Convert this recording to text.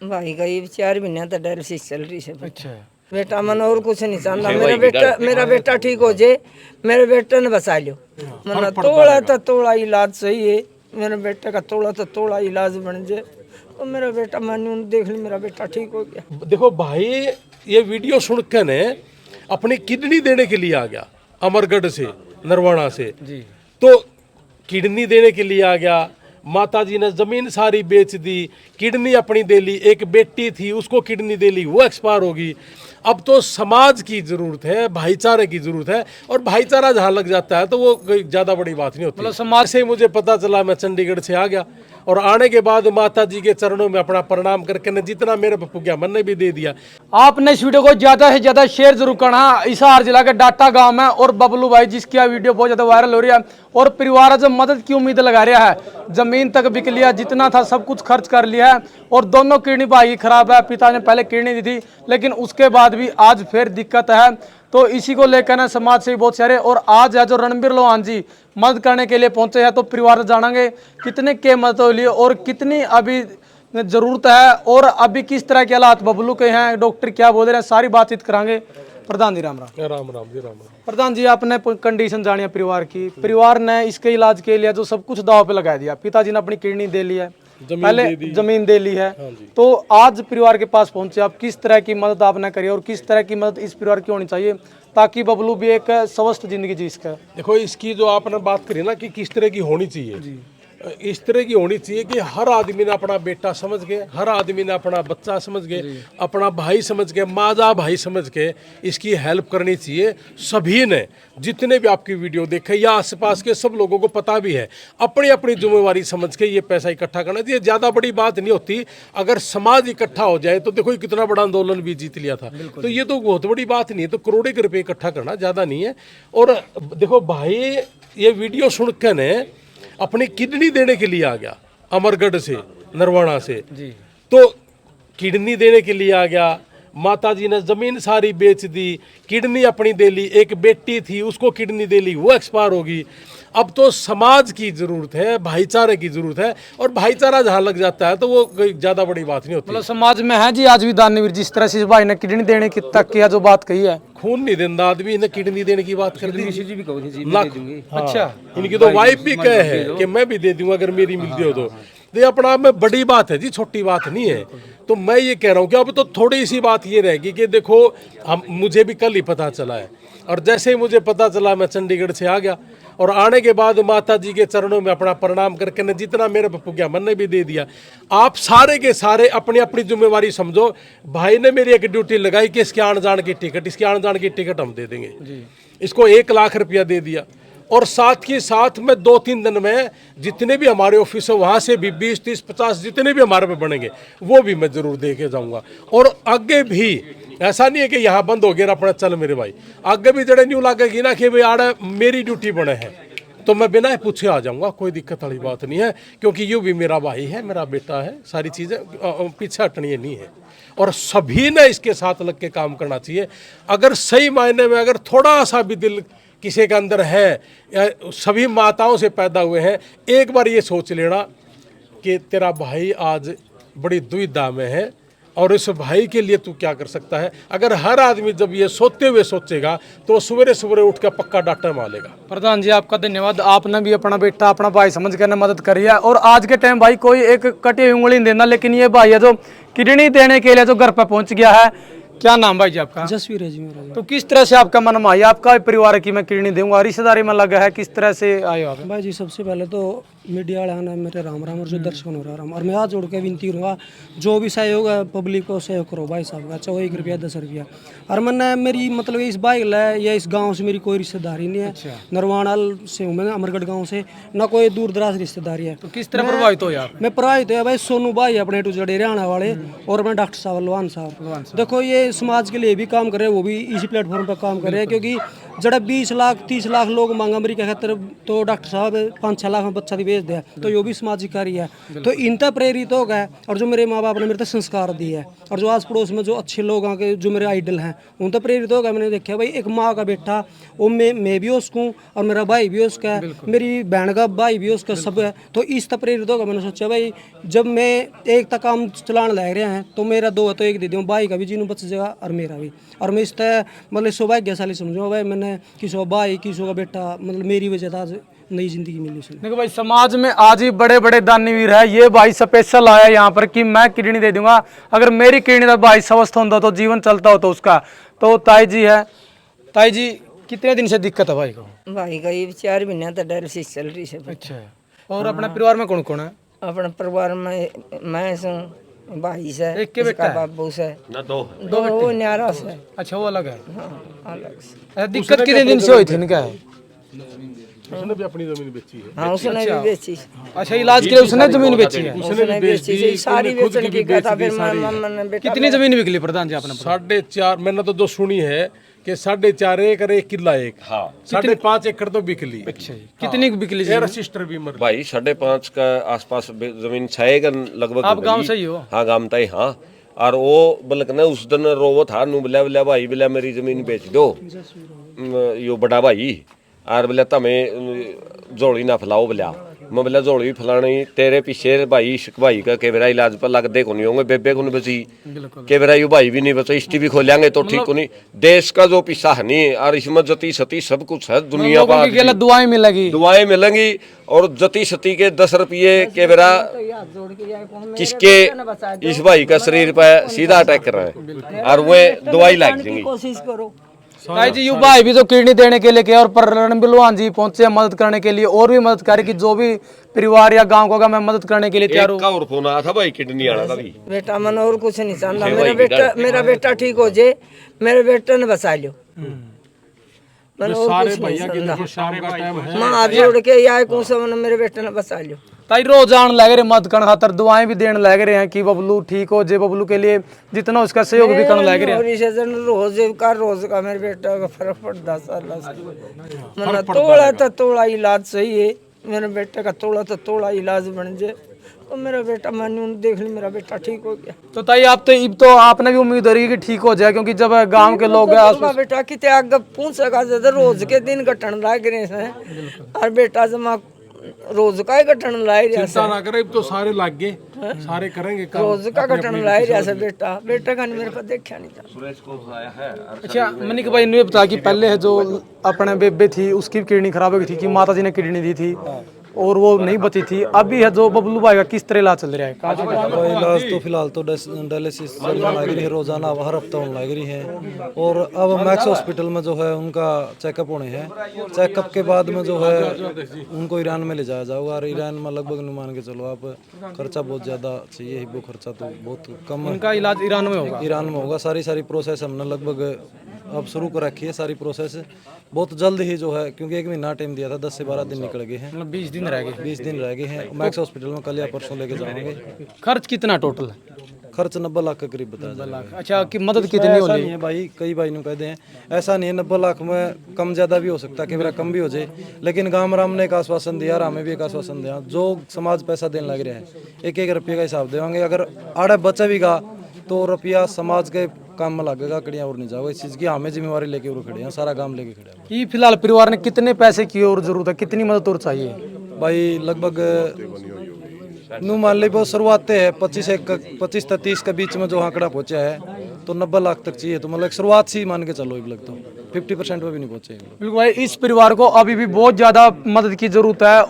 भाई का ये 4 महीने तक डायलिसिस चल रही है। अच्छा बेटा मन और कुछ नहीं चाहता, मेरा बेटा ठीक हो जाए, मेरे बेटे ने बचा लो। मैंने तोड़ा तो तोड़ा इलाज चाहिए, मेरे बेटे का तोड़ा तो तोड़ा इलाज बन जाए तो मेरा बेटा, मैंने देख ली मेरा बेटा ठीक हो गया। देखो भाई, ये वीडियो सुन के ने अपनी किडनी देने के लिए आ गया अमरगढ़ से, नरवाना से जी। तो किडनी देने के लिए आ गया, माता जी ने जमीन सारी बेच दी, किडनी अपनी दे ली, एक बेटी थी उसको किडनी दे ली, वो एक्सपायर होगी। अब तो समाज की जरूरत है, भाईचारे की जरूरत है, और भाईचारा जहाँ लग जाता है तो वो कोई ज्यादा बड़ी बात नहीं होती। मतलब समाज से मुझे पता चला, मैं चंडीगढ़ से आ गया और आने के बाद माता जी के चरणों में अपना प्रणाम करके ने जितना मेरे पप्पू गया मैंने भी दे दिया। आपने इस वीडियो को ज्यादा से ज्यादा शेयर जरूर करना। हिसार जिला के डाटा गांव में और बबलू भाई जिसकी यह वीडियो बहुत ज्यादा वायरल हो रही है और परिवार जो मदद की उम्मीद लगा रहा है, जमीन तक बिक लिया, जितना था सब कुछ खर्च कर लिया है और दोनों किडनी भाई खराब है। पिता ने पहले किडनी दी थी लेकिन उसके बाद भी आज फिर दिक्कत है। तो इसी को लेकर ना समाज से बहुत सारे, और आज है जो रणबीर लोहान जी मदद करने के लिए पहुंचे हैं। तो परिवार जानेंगे कितने के मदद हो लिए और कितनी अभी जरूरत है और अभी किस तरह के हालात बबलू के हैं, डॉक्टर क्या बोल रहे हैं, सारी बातचीत करांगे। प्रधान जी राम राम। राम राम जी, राम राम। प्रधान जी, आपने कंडीशन जानी है परिवार की, परिवार ने इसके इलाज के लिए जो सब कुछ दाव पे लगा दिया, पिताजी ने अपनी किडनी दे ली है, पहले जमीन दे ली है। तो आज परिवार के पास पहुंचे आप, किस तरह की मदद आपने करी और किस तरह की मदद इस परिवार की होनी चाहिए ताकि बबलू भी एक स्वस्थ जिंदगी जी सके। देखो, इसकी जो आपने बात करी ना कि किस तरह की होनी चाहिए, इस तरह की होनी चाहिए कि हर आदमी ने अपना बेटा समझ के, हर आदमी ने अपना बच्चा समझ के, अपना भाई समझ के, माजा भाई समझ के इसकी हेल्प करनी चाहिए। सभी ने, जितने भी आपकी वीडियो देखे या आसपास के सब लोगों को पता भी है, अपनी अपनी जिम्मेवारी समझ के ये पैसा इकट्ठा करना चाहिए। ज़्यादा बड़ी बात नहीं होती, अगर समाज इकट्ठा हो जाए तो देखो कितना बड़ा आंदोलन भी जीत लिया था। तो ये तो बहुत बड़ी बात नहीं है, तो करोड़ों के रुपये इकट्ठा करना ज़्यादा नहीं है। और देखो भाई, ये वीडियो सुन के ने अपनी किडनी देने के लिए आ गया अमरगढ़ से, नरवाना से जी। तो किडनी देने के लिए आ गया, माता जी ने जमीन सारी बेच दी, किडनी अपनी दे ली, एक बेटी थी उसको किडनी दे ली, वो एक्सपायर होगी। अब तो समाज की जरूरत है, भाईचारे की जरूरत है, और भाईचारा जहाँ लग जाता है तो वो कोई ज्यादा बड़ी बात नहीं होती। मतलब समाज में है जी आज भी दानवीर, जिस तरह से इस भाई ने किडनी देने की तक किया जो बात कही है, खून नहीं देता आदमी ने किडनी देने की बात कर दी। हाँ। अच्छा, इनकी तो वाइफ भी कहे है कि मैं भी दे दूंगा अगर मेरी मिलती हो तो। ये अपना आप में बड़ी बात है जी, छोटी बात नहीं है। तो मैं ये कह रहा हूँ कि अब तो थोड़ी सी बात ये रहेगी कि देखो, मुझे भी कल ही पता चला है, और जैसे ही मुझे पता चला मैं चंडीगढ़ से आ गया और आने के बाद माता जी के चरणों में अपना प्रणाम करके ने जितना मेरे पप्पू गया मैंने भी दे दिया। आप सारे के सारे अपनी अपनी जिम्मेवारी समझो। भाई ने मेरी एक ड्यूटी लगाई कि इसके आने जाने की टिकट, इसके आने जाने की टिकट हम दे देंगे। इसको 1 लाख रुपया दे दिया, और साथ ही साथ में 2-3 दिन में जितने भी हमारे ऑफिस है वहाँ से भी 20, 30, 50 जितने भी हमारे पे बनेंगे वो भी मैं जरूर दे के जाऊँगा। और आगे भी ऐसा नहीं है कि यहाँ बंद हो गया अपना चल मेरे भाई, आगे भी जड़े न्यू लगेगी ना कि भाई आड़े मेरी ड्यूटी बने है तो मैं बिना पूछे आ जाऊँगा, कोई दिक्कत वाली बात नहीं है, क्योंकि यूँ भी मेरा भाई है, मेरा बेटा है, सारी चीज़ें पीछे हटनी नहीं है। और सभी ने इसके साथ लग के काम करना चाहिए। अगर सही मायने में अगर थोड़ा सा भी दिल किसी के अंदर है, या सभी माताओं से पैदा हुए हैं, एक बार ये सोच लेना कि तेरा भाई आज बड़ी दुविधा में है और इस भाई के लिए तू क्या कर सकता है। अगर हर आदमी जब ये सोचते हुए सोचेगा तो सवेरे सवेरे उठ कर पक्का डॉक्टर मालेगा। प्रधान जी आपका धन्यवाद, आपने भी अपना बेटा अपना भाई समझ कर मदद करी है। और आज के टाइम भाई कोई एक कटी हुई उंगली नहीं देना, लेकिन ये भाई है जो किडनी देने के लिए जो घर पर पहुंच गया है। क्या नाम भाई जी आपका? जसवीर है जी मेरा। तो किस तरह से आपका मन में आया, आपका परिवार की मैं किडनी दूंगा, रिश्तेदारी में लगा है, किस तरह से आए आप? भाई जी सबसे पहले तो मीडिया वाले आना मेरे राम राम, और जो दर्शक हो रहा राम, और मैं हाथ जोड़ के विनती करूँगा जो भी सहयोग है पब्लिक को सहयोग करो भाई साहब का, चाहे वो 1 रुपया 10 रुपया। और मैंने मेरी मतलब इस बाइक है या इस गाँव से मेरी कोई रिश्तेदारी नहीं है। नरवानाल से हूँ मैं, अमरगढ़ गाँव से, ना कोई दूर दराज रिश्तेदारी है। तो किस तरह प्रभावित हो यार? मैं प्रभावित है भाई, सोनू भाई अपने टू जड़े हरियाणा वाले, और मैं डॉक्टर साहब लोहान साहब। देखो ये समाज के लिए भी काम कर रहे हैं, वो भी इसी प्लेटफॉर्म पर काम कर रहे हैं, क्योंकि जड़ा 20 लाख 30 लाख लोग मांगा अमरीका खातर, तो डॉक्टर साहब 5-6 लाख में बच्चा दी भेज दिया, तो यो भी सामाजिक कार्य है। तो इनता प्रेरित हो गए, और जो मेरे माँ बाप ने मेरे तक संस्कार दिए है, और जो आस पड़ोस में जो अच्छे लोग आके जो मेरे आइडल हैं उन तक प्रेरित हो गए। मैंने देखा भाई एक माँ का बेटा, वो मैं भी उसको, और मेरा भाई भी उसका है, मेरी बहन का भाई भी उसका, सब है। तो इस तक प्रेरित होगा। मैंने सोचा भाई जब मैं एक तक काम चलाने लग रहे हैं तो मेरा दो है तो एक दे दूँ, भाई का भी जीवन बच जाएगा और मेरा भी। और मैं इस तरह मतलब सौभाग्यशाली समझूंगा भाई, मैंने किसी भाई किसी का बेटा, मतलब मेरी वजह से आज नई जिंदगी मिली उसने। देखो भाई समाज में आज ही बड़े बड़े दानवीर है, ये भाई स्पेशल आया यहाँ पर कि मैं किडनी दे दूंगा, अगर मेरी किडनी का भाई स्वस्थ होता तो जीवन चलता हो तो उसका। तो ताई जी है, ताई जी कितने दिन से दिक्कत है भाई को? भाई का ये 4 महीने तक डायलिसिस चल रही है। अच्छा, और अपने परिवार में कौन कौन है? अपने परिवार में मैं हूँ, भाई से, एक के बेटा है? बाबू से ना दो दो, वो न्यारा से। अच्छा वो अलग है। हाँ अलग से। अच्छा, दिक्कत कितने दिन से हुई थी इनका? उसने भी अपनी जमीन बेची है। हाँ उसने भी बेची। अच्छा इलाज के लिए उसने जमीन बेची है? उसने बेची थी, सारी बेचने की कहता। फिर मैंने बेटा कितनी जमीन बिकली प्रधान जी आपने? 4.5 मैंने तो जो सुनी है कि 4.5 एकड़ 1 किला एक, हाँ 5.5 एकड़ तो बिकली। अच्छा कितनी बिकली मेरा सिस्टर भी मर भाई 5.5 का आसपास जमीन 6 का लगभग आप हो गांव गई। से ही हो? हाँ गांव तय हाँ। और वो बल्कि ना उस दिन रोवो था नु बिला भाई बिला मेरी जमीन बेच दो, यो बड़ा भाई और बोले तमें जोड़ी ना फैलाओ बोलिया। मैं बोला जोड़ी फैलानी तेरे पीछे भाई भाई का के बेरा इलाज पर लगते को नहीं होंगे, बेबे को नहीं बची के बेरा यू भाई भी नहीं बचा, इष्टि भी खोलेंगे तो ठीक को नहीं। देश का जो पिस्सा है नहीं और इसमें जति सती सब कुछ है दुनिया पर, दुआएं मिलेगी, दुआएं मिलेंगी। और जति सती के 10 रुपये के बेरा किसके इस भाई का शरीर पर सीधा अटैक कर रहे हैं और वो दवाई लग जाएंगी। कोशिश करो। भाई जी युवा भाई भी तो किडनी देने के लिए गए और पर रणबिलवान जी पहुंचे मदद करने के लिए, और भी मदद करे कि जो भी परिवार या गांव को मैं मदद करने के लिए तैयार हूँ। का और फोन आया था भाई किडनी वाला का भी। बेटा मन और कुछ नहीं चाहता, मेरा बेटा ठीक हो जाए, मेरे बेटे ने बचा लो। मैंने और सारे कुछ नहीं भैया की चाहता। देखो शाम का टाइम है। माँ हाथ जोड़ के आए कौन सा मैंने मेरे बेटे ने बचा लो। ताई रोज आने लग रहे मदद करने खातर, दुआएं भी देने लग रहे हैं कि बबलू ठीक हो जे, बबलू के लिए जितना उसका सहयोग भी करने लग रहे हैं। और इसे जन रोज का मेरे बेटा का फर्क पड़ता साला से। मैंने तोड़ा तो तोड़ा इलाज सही है, मेरे बेटे का तोड़ा तो तोड़ा इलाज बन जाए तो मेरा बेटा, मैंने देख ली मेरा बेटा ठीक हो गया। तो ताई आप तो अब तो आपने भी उम्मीद हो रही है कि ठीक हो जाए, क्योंकि जब गांव के लोग तो बेटा कितने आगे पूछेगा, रोज के दिन कटन लाग रहे हैं और बेटा जमा रोज का ही कटन लाए चिंता ना करे, अब तो सारे लाग गए, सारे करेंगे काम। रोज का कटन लाए जैसे बेटा का मेरे पास देखा नहीं था। अच्छा मनिक भाई ने बता कि पहले है जो अपने बेबे थी उसकी किडनी खराब हो गई थी कि माता जी ने किडनी दी थी और वो नहीं बची थी, अभी है जो बबलू भाई का किस तरह इलाज चल रहा है? इलाज तो फिलहाल तो डायलिसिस चलने लग रही है, रोजाना हर हफ्ता होने लग रही है। और अब मैक्स हॉस्पिटल में जो है उनका चेकअप होने हैं, चेकअप के बाद में जो है उनको ईरान में ले जाया जाएगा। और ईरान में लगभग नहीं मान के चलो आप, खर्चा बहुत ज़्यादा चाहिए, वो खर्चा तो बहुत कम है। उनका इलाज ईरान में होगा? ईरान में होगा। सारी प्रोसेस हमने लगभग अब शुरू कर रखी है, सारी प्रोसेस बहुत जल्द ही जो है, क्योंकि 1 महीना टाइम दिया था, 10 से 12 दिन निकल गए हैं, मतलब 20 दिन रह गए। 20 दिन रह गए हैं। मैक्स हॉस्पिटल में कल या परसों लेके जाएंगे। खर्च कितना टोटल है? खर्च 90 लाख के करीब बताया जा रहा है। अच्छा कि मदद कितनी हो रही है भाई? कई भाई ने कहते हैं ऐसा नहीं है, 90 लाख में कम ज्यादा भी हो सकता है, कि मेरा कम भी हो जाए, लेकिन गांव राम ने एक आश्वासन दिया और हमें भी एक आश्वासन दिया, जो समाज पैसा देने लग रहे हैं 1-1 रुपये का हिसाब देंगे। अगर आड़े बचा भी गा तो रुपया समाज के काम में लगेगा, कड़ियाँ और नहीं जाओगे। इस चीज़ की हमें जिम्मेवारी लेके और खड़े हैं, सारा काम लेके खड़े हैं। ये फिलहाल परिवार ने कितने पैसे की और जरूरत है, कितनी मदद और चाहिए? भाई लगभग नू मान ली बहुत शुरुआत है 25 से 30 के बीच में जो आंकड़ा पहुंचा है, तो 90 लाख तक चाहिए। तो मतलब शुरुआत से ही मान के चलो, एक लग तो 50% में भी नहीं पहुंचे। बिल्कुल भाई, इस परिवार को अभी भी बहुत ज्यादा मदद की जरूरत है।